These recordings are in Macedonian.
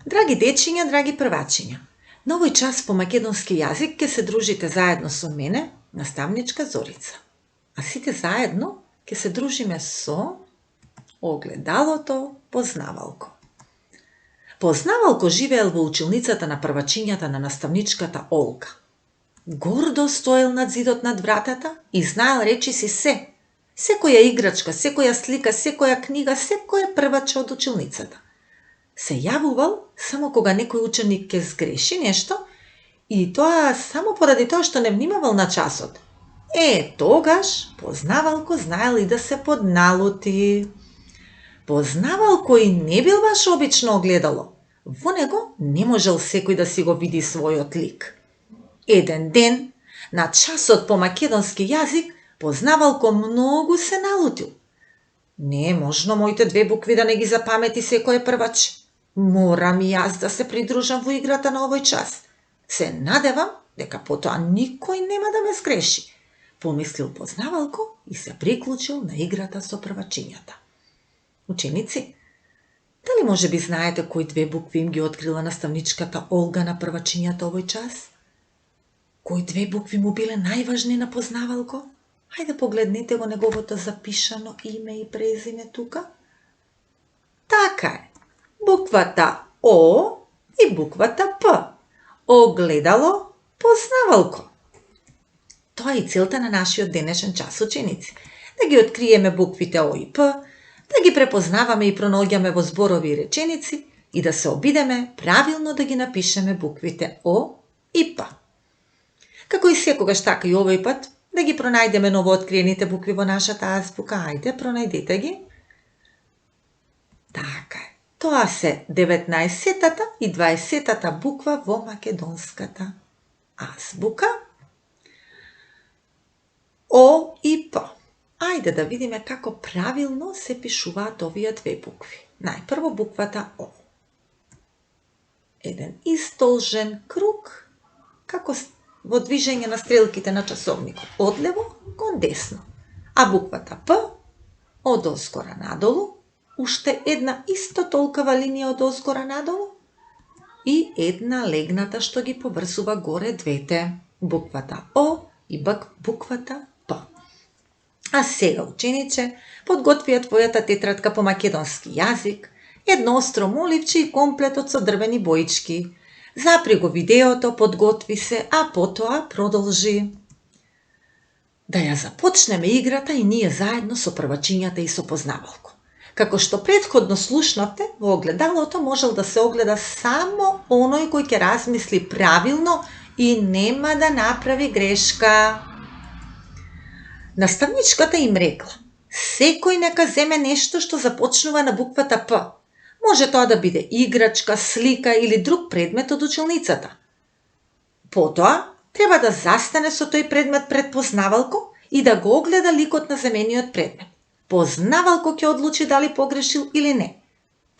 Драги дечиња, драги првачиња, на овој час по македонски јазик ќе се дружите заедно со мене, наставничка Зорица. А сите заедно ќе се дружиме со огледалото Познавалко. Познавалко живеел во училницата на првачињата на наставничката Олга. Гордо стоел над зидот над вратата и знаел речиси се. Секоја играчка, секоја слика, секоја книга, секоја прваче од училницата. Се јавувал само кога некој ученик ќе сгреши нешто и тоа само поради тоа што не внимавал на часот. Тогаш Познавалко знаел и да се подналути. Познавалко и не бил баш обично огледало. Во него не можел секој да си го види својот лик. Еден ден, на часот по македонски јазик, Познавалко многу се налутил. Не е можно моите две букви да не ги запамети секој првач. Морам и јас да се придружам во играта на овој час. Се надевам дека потоа никој нема да ме сгреши, помислил Познавалко и се приклучил на играта со првачињата. Ученици, дали може би знаете кои две букви им ги открила наставничката Олга на првачињата овој час? Кои две букви му биле најважни на Познавалко? Хајде погледнете го неговото запишано име и презиме тука. Така е. Буквата О и буквата П. Огледало Познавалко. Тоа е и целта на нашиот денешен час, ученици. Да ги откриеме буквите О и П, да ги препознаваме и пронаоѓаме во зборови и реченици и да се обидеме правилно да ги напишеме буквите О и П. Како и секогаш, така и овој пат, да ги пронајдеме новооткриените букви во нашата азбука. Ајде, пронајдете ги. Така е. Тоа се 19-тата и 20-тата буква во македонската азбука. О и П. Ајде да видиме како правилно се пишуваат овие две букви. Најпрво буквата О. Еден истолжен круг, како во движење на стрелките на часовникот, одлево кон десно. А буквата П, од озгора надолу, уште една исто толкова линија од озгора надолу и една легната што ги поврзува горе двете, буквата О и буквата П. А сега, учениче, подготви ја твојата тетрадка по македонски јазик, едно остро моливче и комплетот со дрвени боички. Запри го видеото, подготви се, а потоа продолжи. Да ја започнеме играта и ние заедно со првачињата и со Познавалко. Како што претходно слушнавте, во огледалото можел да се огледа само оној кој ќе размисли правилно и нема да направи грешка. Наставничката им рекла: секој нека земе нешто што започнува на буквата П. Може тоа да биде играчка, слика или друг предмет од училницата. Потоа, треба да застане со тој предмет пред Познавалко и да го огледа ликот на земениот предмет. Познавалко ќе одлучи дали погрешил или не.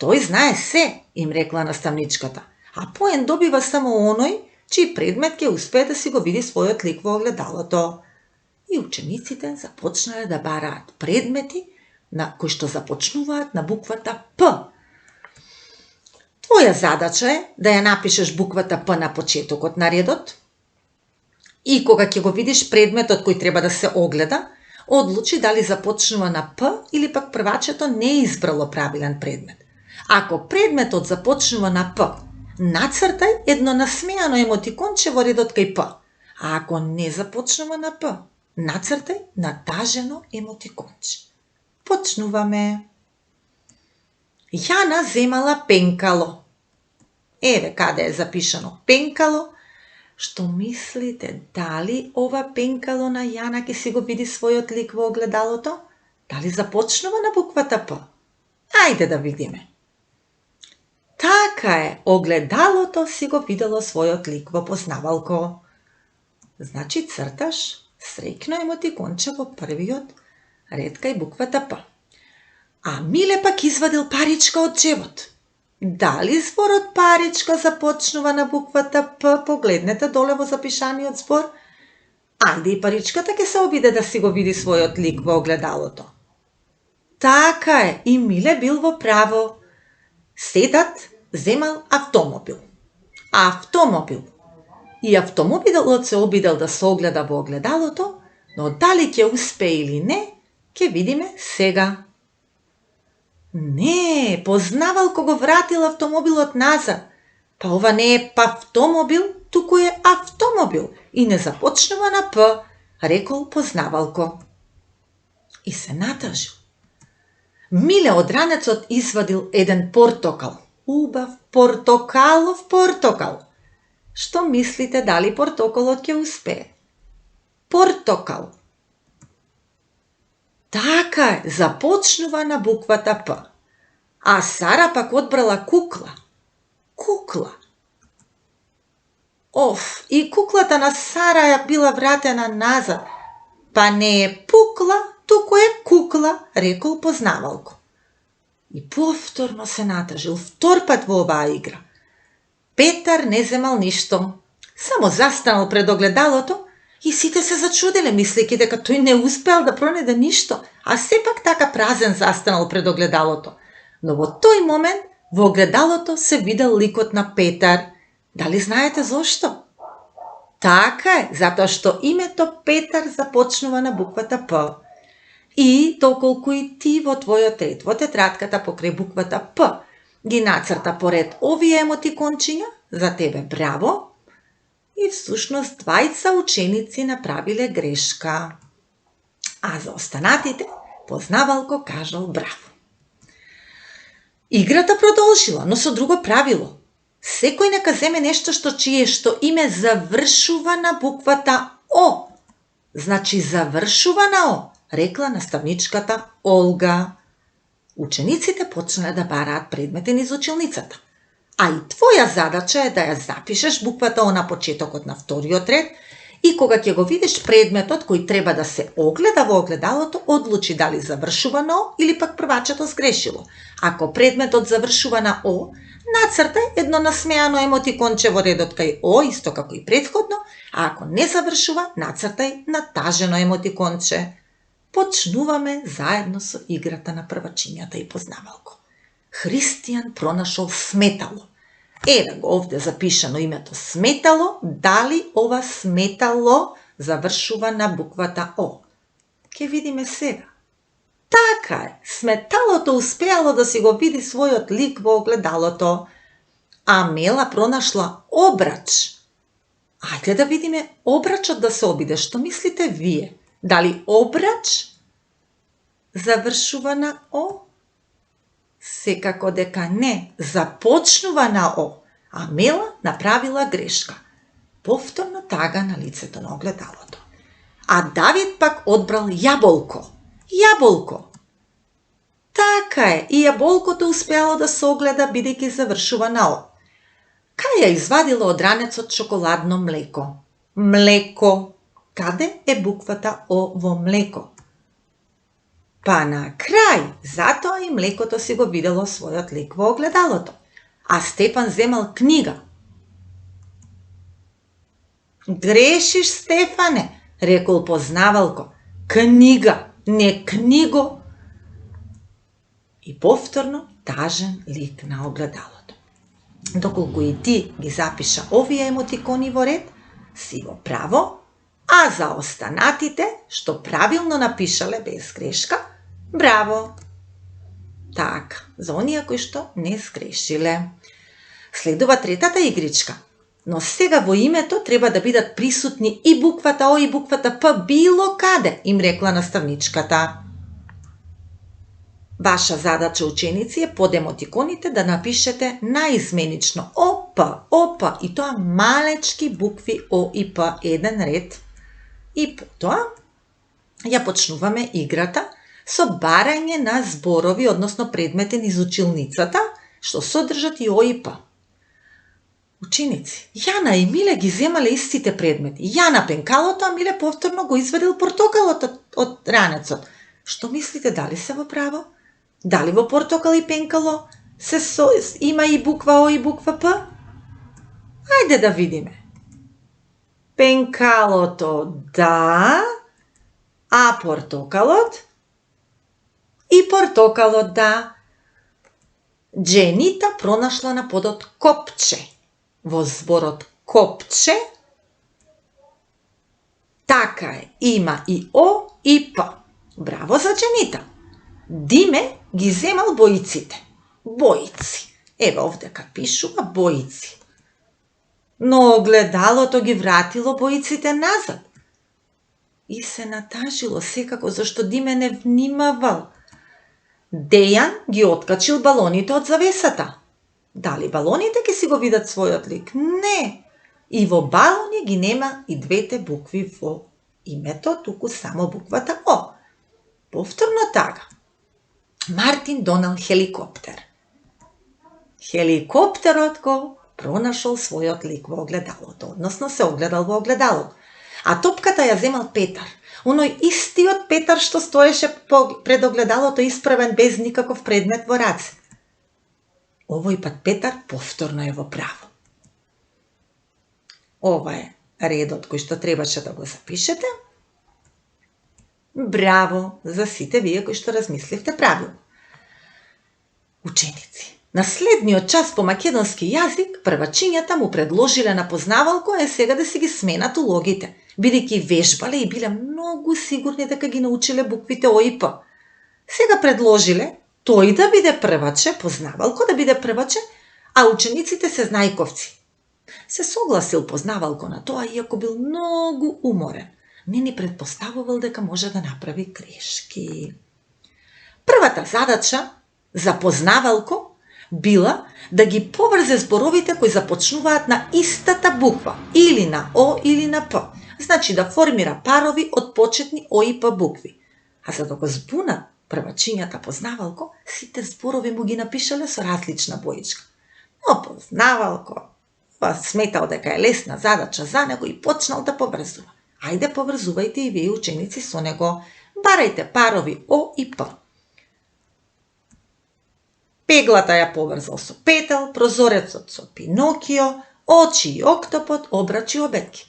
Тој знае се, им рекла наставничката, а поен добива само оној, чиј предмет ќе успее да си го види својот лик во огледалото. И учениците започнале да бараат предмети на кои што започнуваат на буквата П. Твоја задача е да ја напишеш буквата П на почетокот на редот и кога ќе го видиш предметот кој треба да се огледа, одлучи дали започнува на П или пак првачето не е избрало правилен предмет. Ако предметот започнува на П, нацртај едно насмеано емотиконче во редот кај П. А ако не започнува на П, нацртај натажено емотиконче. Почнуваме. Јана земала пенкало. Еве каде е запишано пенкало. Што мислите, дали ова пенкало на Јана ќе си го види својот лик во огледалото? Дали започнува на буквата П? Ајде да видиме. Така е, огледалото си го видело својот лик во Познавалко. Значи црташ среќно емотиконче во првиот ред кај буквата П. А Миле пак извадил паричка од џебот. Дали зборот паричка започнува на буквата П? Погледнете доле во запишаниот збор. Ајде и паричката ќе се обиде да си го види својот лик во огледалото. Така е, и Миле бил во право. Сетат земал автомобил. Автомобил. И автомобилот се обидел да се огледа во огледалото, но дали ќе успее или не, ќе видиме сега. Не, познавалко го вратил автомобилот назад. Па ова не е автомобил, туку е автомобил и не започнува на П, рекол познавалко. И се натажил. Миле од ранецот извадил еден портокал. Убав портокалов портокал. Што мислите дали портокалот ќе успее? Портокал. Така е, започнува на буквата П. А Сара пак одбрала кукла. Кукла. И куклата на Сара ја била вратена назад. Па не е пукла, туку е кукла, рекол познавалко. И повторно се натажил, втор пат во оваа игра. Петар не земал ништо. Само застанал пред огледалото и сите се зачуделе, мислејќи дека тој не успеал да пронајде ништо, а сепак така празен застанал пред огледалото. Но во тој момент во огледалото се видел ликот на Петар. Дали знаете зошто? Така е, затоа што името Петар започнува на буквата П. И доколку и ти во твојот ред, во тетратката покрај буквата П, ги нацрта поред овие емотикончиња, за тебе браво, и всушност двајца ученици направиле грешка. А за останатите познавалко кажал браво. Играта продолжила, но со друго правило. Секој нека земе нешто што име завршува на буквата О. Значи завршува на О, рекла наставничката Олга. Учениците почнале да бараат предмети низ училницата. А и твоја задача е да ја запишеш буквата О на почетокот на вториот ред и кога ќе го видиш предметот кој треба да се огледа во огледалото, одлучи дали завршува на О или пак првачето сгрешило. Ако предметот завршува на О, нацртај едно насмеано емотиконче во редот кај О, исто како и претходно, а ако не завршува, нацртај натажено емотиконче. Почнуваме заедно со играта на првачињата и познавалко. Христијан пронашол сметало. Еве го овде запишано името сметало, дали ова сметало завршува на буквата О. Ке видиме сега. Така е, сметалото успеало да си го види својот лик во огледалото. А Мела пронашла обрач. Ајде да видиме обрачот да се обиде. Што мислите вие? Дали обрач завршува на О? Секако дека не, започнува на О, а Мела направила грешка. Повторно тага на лицето на огледалото. А Давид пак одбрал јаболко. Јаболко. Така е, и јаболкото успеало да се огледа бидејќи завршува на О. Кај ја извадило од ранецот шоколадно млеко? Млеко. Каде е буквата О во млеко? Па на крај, затоа и млекото си го видело својот лик во огледалото. А Стефан земал книга. Грешиш, Стефане, рекол познавалко. Книга, не книго. И повторно тажен лик на огледалото. Доколку и ти ги запиша овие емотикони во ред, си во право, а за останатите, што правилно напишале без грешка, браво! Така, за оние кои што не сгрешиле. Следува третата игричка, но сега во името треба да бидат присутни и буквата О и буквата П било каде, им рекла наставничката. Ваша задача, ученици, е под емотиконите да напишете наизменично ОП и тоа малечки букви О и П, еден ред. И потоа ја почнуваме играта со барање на зборови, односно предмети низ училницата, што содржат и О и П. Ученици, Јана и Миле ги земале истите предмети. Јана пенкалото, а Миле повторно го извадил портокалот од ранецот. Што мислите, дали се во право? Дали во портокал и пенкало има и буква О и буква П? Ајде да видиме. Пенкалото да, а портокалот? И портокалот да. Дженита пронашла на подот копче. Во зборот копче така е, има и О и П. Браво за Дженита. Диме ги земал боиците. Боици. Еве овдека пишува боици. Но огледалото ги вратило боиците назад. И се натажило секако зашто Диме не внимавал. Дејан ги откачил балоните од завесата. Дали балоните ќе си го видат својот лик? Не. И во балони ги нема и двете букви во името, туку само буквата О. Повторно така. Мартин донел хеликоптер. Хеликоптерот го пронашол својот лик во огледалото, односно се огледал во огледалото. А топката ја земал Петар. Оној истиот Петар што стоеше пред огледалото исправен без никаков предмет во раце. Овој пат Петар повторно е во право. Ова е редот кој што требаше да го запишете. Браво за сите вие кои што размисливте правилно. Ученици, на следниот час по македонски јазик првачињата му предложиле на познавалко сега да си ги сменат улогите, бидејќи вежбале и биле многу сигурни дека ги научиле буквите О и П. Сега предложиле тој да биде прваче, познавалко да биде прваче, а учениците се знајковци. Се согласил познавалко на тоа, иако бил многу уморен. Не ни предпоставувал дека може да направи грешки. Првата задача за познавалко била да ги поврзе зборовите кои започнуваат на истата буква, или на О или на П. Значи да формира парови од почетни О и П букви. А за да го збунат првачињата познавалко, сите зборови му ги напишале со различна боичка. Но познавалко сметал дека е лесна задача за него и почнал да поврзува. Ајде поврзувајте и вие ученици со него. Барајте парови О и П. Пеглата ја поврзал со петел, прозорецот со Пинокио, очи и октопот, обрачи обетки.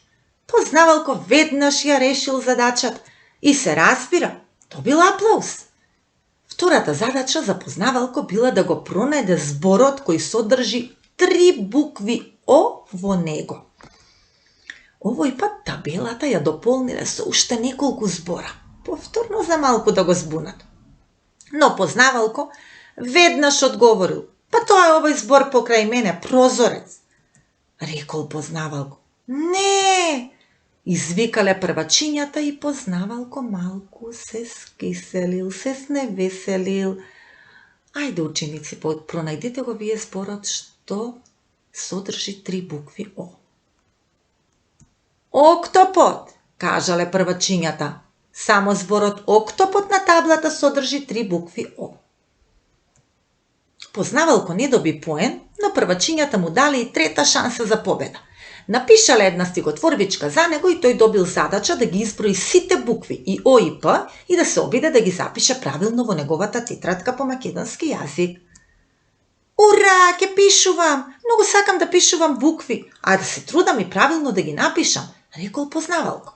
Познавалко веднаш ја решил задачата и се разбира, добил аплауз. Втората задача за познавалко била да го пронајде зборот кој содржи 3 букви О во него. Овој пат табелата ја дополниле со уште неколку збора, повторно за малку да го збунат. Но познавалко веднаш одговорил, па тоа е овој збор покрај мене, прозорец. Рекол познавалко, не! Извикале првачињата и познавалко малку се скиселил, се сневеселил. Ајде ученици, пронајдете го вие зборот што содржи 3 букви О. Октопот, кажале првачињата. Само зборот октопот на таблата содржи 3 букви О. Познавалко не доби поен, но првачињата му дали и трета шанса за победа. Напишале една стиготворбичка за него и тој добил задача да ги изброи сите букви и О и П и да се обиде да ги запише правилно во неговата тетрадка по македонски јазик. Ура, ќе пишувам! Многу сакам да пишувам букви, а да се трудам и правилно да ги напишам, рекол познавалко.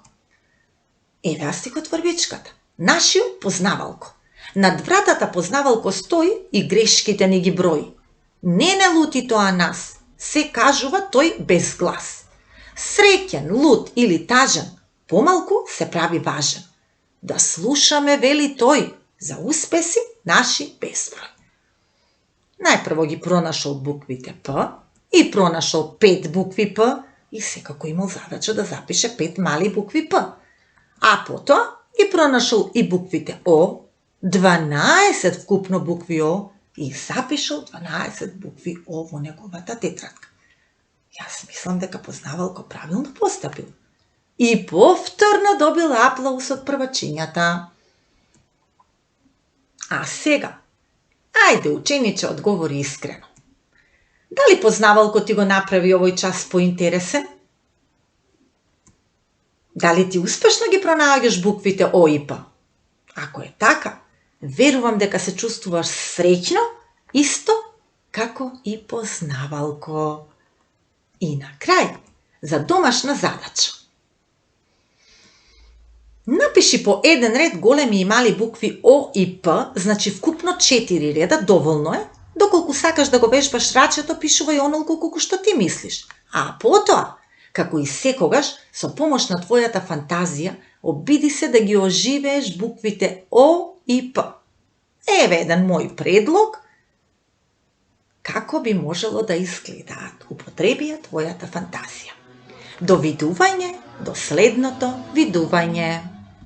Еве стихотворбичката. Нашиот познавалко. Над вратата познавалко стои и грешките ни ги брои. Не лути тоа нас, се кажува тој без глас. Среќен, лут или тажен, помалку се прави важен. Да слушаме, вели тој, за успеси наши безброј. Најпрво ги пронашол буквите П и пронашол 5 букви П и секако имал задача да запише 5 мали букви П. А потоа ги пронашол и буквите О, 12 вкупно букви О и запишал 12 букви О во неговата тетрадка. Јас мислам дека познавалко правилно постапил. И повторно добил аплауз од првачињата. А сега, ајде учениче одговори искрено. Дали познавалко ти го направи овој час поинтересен? Дали ти успешно ги пронаоѓаш буквите О и П? Ако е така, верувам дека се чувствуваш среќно, исто како и познавалко. И на крај, за домашна задача. Напиши по еден ред големи и мали букви О и П, значи вкупно 4 реда, доволно е, Доколку сакаш да го вежбаш рачето, пишувај онолку колку што ти мислиш. А потоа, како и секогаш, со помош на твојата фантазија, обиди се да ги оживееш буквите О и П. Еве еден мој предлог како би можело да изгледаат. Употреби ја твојата фантазија. До видување, до следното видување.